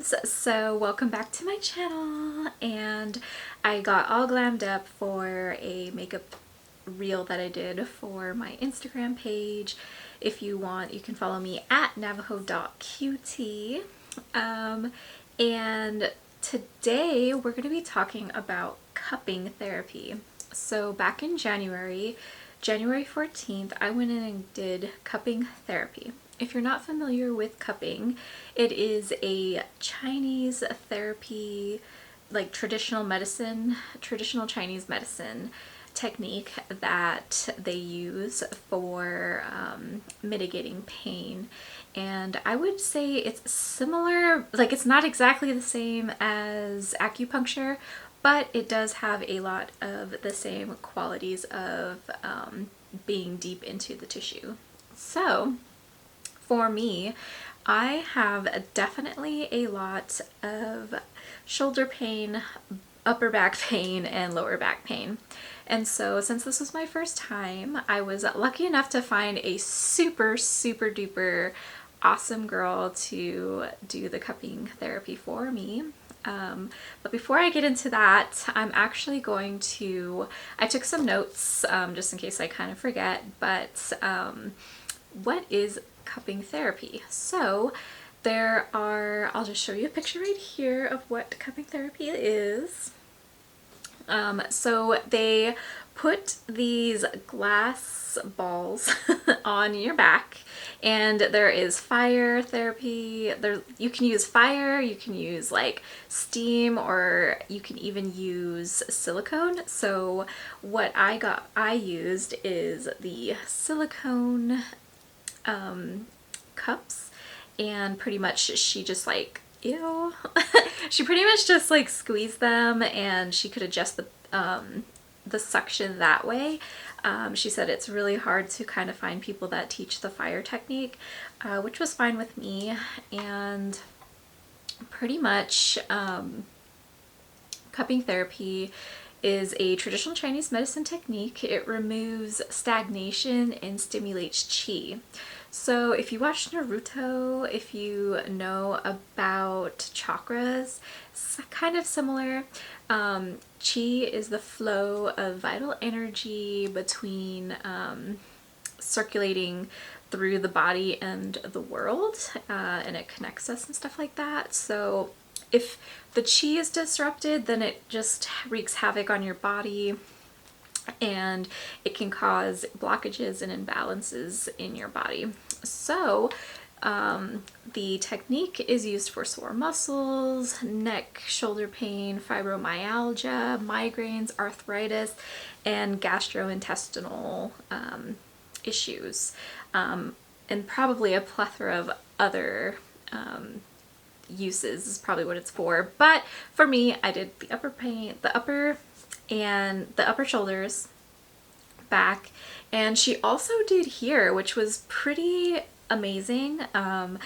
loves, so welcome back to my channel. And I got all glammed up for a makeup reel that I did for my Instagram page. If you want, you can follow me at Navajo.Cutie. And today we're going to be talking about cupping therapy. So back in January 14th, I went in and did cupping therapy. If you're not familiar with cupping, it is a Chinese therapy, like traditional Chinese medicine technique that they use for mitigating pain. And I would say it's similar, like it's not exactly the same as acupuncture, but it does have a lot of the same qualities of being deep into the tissue. So for me, I have definitely a lot of shoulder pain, upper back pain, and lower back pain. And so since this was my first time, I was lucky enough to find a super duper awesome girl to do the cupping therapy for me. But before I get into that, I'm actually going to, I took some notes just in case I kind of forget, but what is cupping therapy? So there are, I'll just show you a picture right here of what cupping therapy is. So they put these glass balls on your back, and there is fire therapy. There, you can use fire, you can use like steam, or you can even use silicone. So what I used is the silicone cups, and pretty much she just like, ew, she pretty much just like squeezed them, and she could adjust the suction that way. She said it's really hard to kind of find people that teach the fire technique, which was fine with me. And pretty much cupping therapy is a traditional Chinese medicine technique. It removes stagnation and stimulates qi. So if you watch Naruto, if you know about chakras, it's kind of similar. Qi is the flow of vital energy between circulating through the body and the world, and it connects us and stuff like that. So if the qi is disrupted, then it just wreaks havoc on your body, and it can cause blockages and imbalances in your body. So the technique is used for sore muscles, neck, shoulder pain, fibromyalgia, migraines, arthritis, and gastrointestinal issues, and probably a plethora of other uses is probably what it's for. But for me, I did the upper shoulders, back, and she also did here, which was pretty amazing. I'll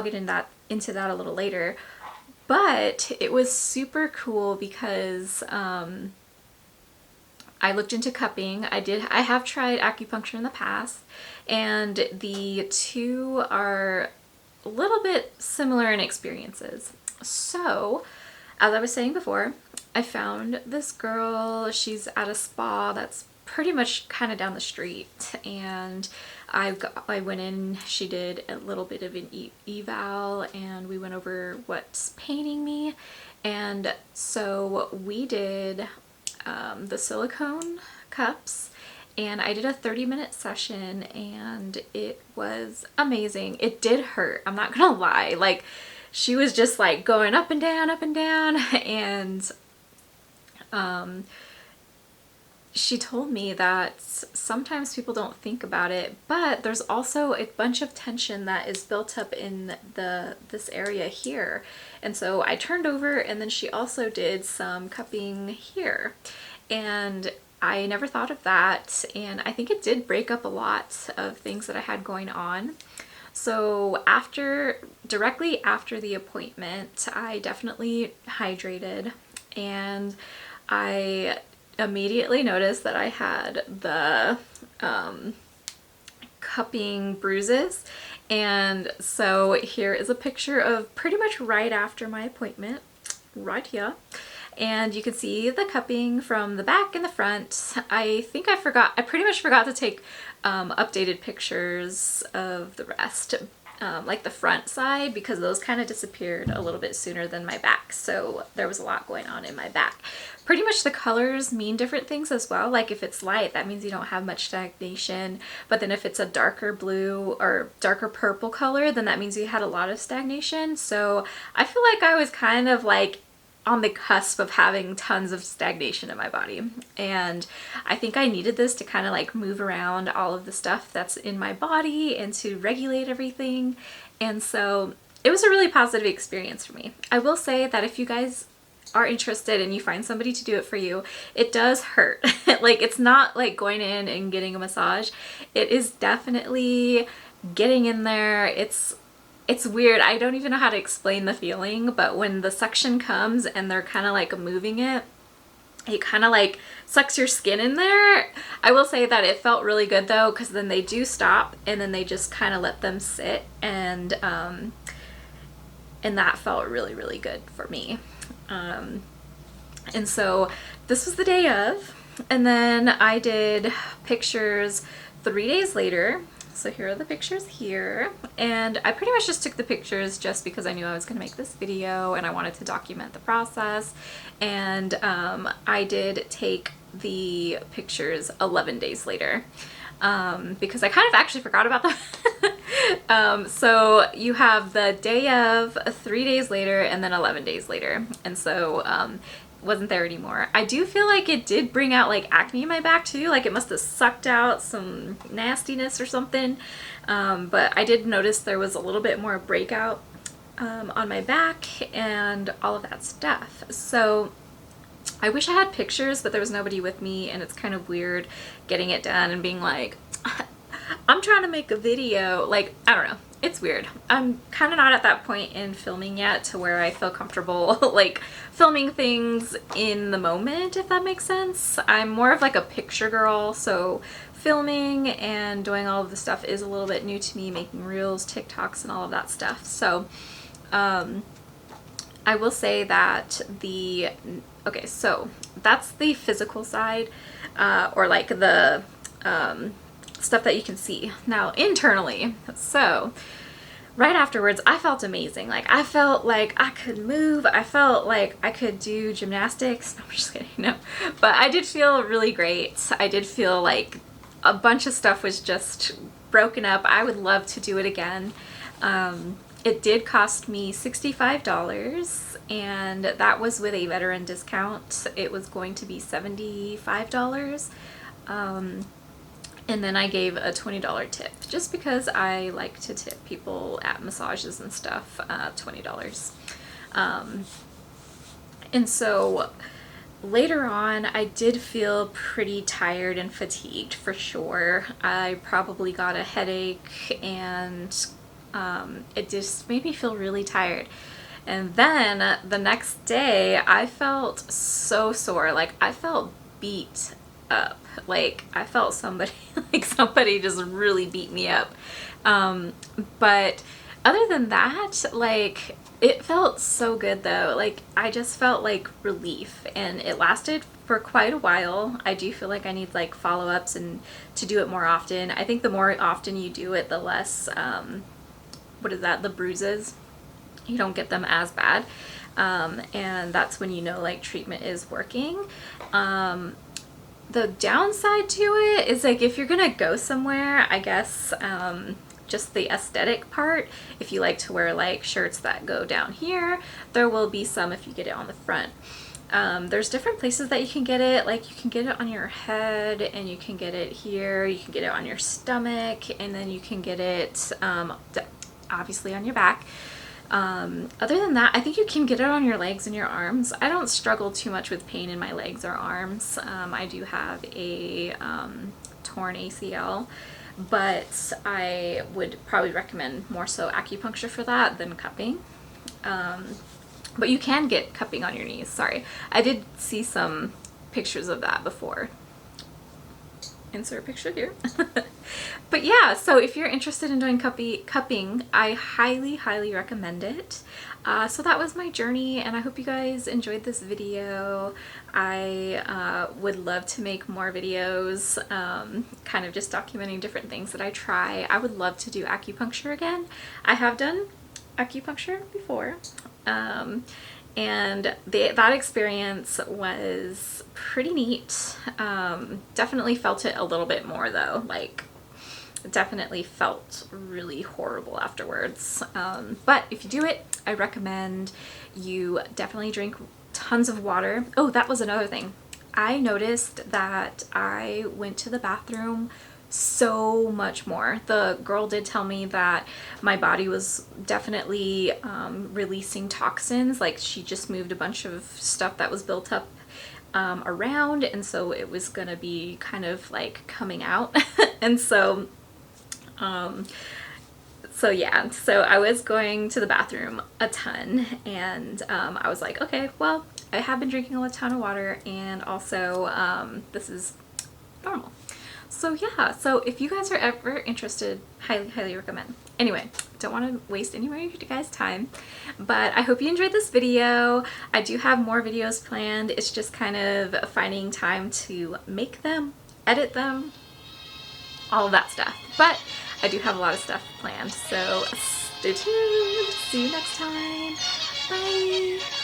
get into that a little later, but it was super cool because I looked into cupping. I have tried acupuncture in the past, and the two are a little bit similar in experiences. So as I was saying before, I found this girl. She's at a spa that's pretty much kind of down the street, and I went in. She did a little bit of an eval, and we went over what's paining me. And so we did the silicone cups, and I did a 30-minute session, and it was amazing. It did hurt, I'm not gonna lie. Like, she was just like going up and down, and she told me that sometimes people don't think about it, but there's also a bunch of tension that is built up in this area here. And so I turned over, and then she also did some cupping here, and I never thought of that, and I think it did break up a lot of things that I had going on. So directly after the appointment, I definitely hydrated, and I immediately noticed that I had the cupping bruises. And so here is a picture of pretty much right after my appointment, right here. And you can see the cupping from the back and the front. I think I pretty much forgot to take updated pictures of the rest, like the front side, because those kind of disappeared a little bit sooner than my back. So there was a lot going on in my back. Pretty much the colors mean different things as well. Like if it's light, that means you don't have much stagnation. But then if it's a darker blue or darker purple color, then that means you had a lot of stagnation. So I feel like I was kind of like on the cusp of having tons of stagnation in my body. And I think I needed this to kind of like move around all of the stuff that's in my body and to regulate everything. And so it was a really positive experience for me. I will say that if you guys are interested and you find somebody to do it for you, it does hurt. Like it's not like going in and getting a massage. It is definitely getting in there. It's weird. I don't even know how to explain the feeling, but when the suction comes and they're kind of like moving it, it kind of like sucks your skin in there. I will say that it felt really good though, because then they do stop and then they just kind of let them sit, and that felt really, really good for me. And so this was the day of, and then I did pictures 3 days later. So here are the pictures here, and I pretty much just took the pictures just because I knew I was going to make this video and I wanted to document the process. And I did take the pictures 11 days later because I kind of actually forgot about them. So you have the day of, 3 days later, and then 11 days later. And so wasn't there anymore. I do feel like it did bring out like acne in my back too, like it must have sucked out some nastiness or something, but I did notice there was a little bit more breakout on my back and all of that stuff. So I wish I had pictures, but there was nobody with me, and it's kind of weird getting it done and being like, I'm trying to make a video. Like, I don't know. It's weird. I'm kind of not at that point in filming yet to where I feel comfortable like filming things in the moment, if that makes sense. I'm more of like a picture girl, so filming and doing all of the stuff is a little bit new to me, making reels, TikToks, and all of that stuff. So I will say that okay, so that's the physical side, or like the stuff that you can see. Now internally, so right afterwards I felt amazing. Like I felt like I could move, I felt like I could do gymnastics. No, I'm just kidding, no, but I did feel really great. I did feel like a bunch of stuff was just broken up. I would love to do it again. It did cost me $65, and that was with a veteran discount. It was going to be $75. And then I gave a $20 tip, just because I like to tip people at massages and stuff, $20. And so later on, I did feel pretty tired and fatigued for sure. I probably got a headache, and it just made me feel really tired. And then the next day, I felt so sore. Like I felt beat up. Like I felt somebody just really beat me up. But other than that, like it felt so good though. Like I just felt like relief, and it lasted for quite a while. I do feel like I need like follow-ups and to do it more often. I think the more often you do it, the less the bruises, you don't get them as bad. And that's when you know like treatment is working. The downside to it is like if you're gonna go somewhere, I guess just the aesthetic part, if you like to wear like shirts that go down here, there will be some if you get it on the front. There's different places that you can get it. Like you can get it on your head, and you can get it here, you can get it on your stomach, and then you can get it obviously on your back. Other than that, I think you can get it on your legs and your arms. I don't struggle too much with pain in my legs or arms. I do have a torn ACL, but I would probably recommend more so acupuncture for that than cupping. But you can get cupping on your knees. Sorry, I did see some pictures of that before. insert picture here. But yeah, so if you're interested in doing cupping, I highly recommend it. So that was my journey, and I hope you guys enjoyed this video. I would love to make more videos, kind of just documenting different things that I try. I would love to do acupuncture again. I have done acupuncture before, and that experience was pretty neat. Definitely felt it a little bit more though, like definitely felt really horrible afterwards. But if you do it, I recommend you definitely drink tons of water. Oh, that was another thing. I noticed that I went to the bathroom so much more. The girl did tell me that my body was definitely releasing toxins, like she just moved a bunch of stuff that was built up around, and so it was gonna be kind of like coming out. And so yeah, so I was going to the bathroom a ton, and I was like, okay, well, I have been drinking a ton of water, and also this is normal. So yeah, so if you guys are ever interested, highly recommend. Anyway, don't want to waste any more of you guys' time, but I hope you enjoyed this video. I do have more videos planned. It's just kind of finding time to make them, edit them, all of that stuff. But I do have a lot of stuff planned, so stay tuned. See you next time. Bye.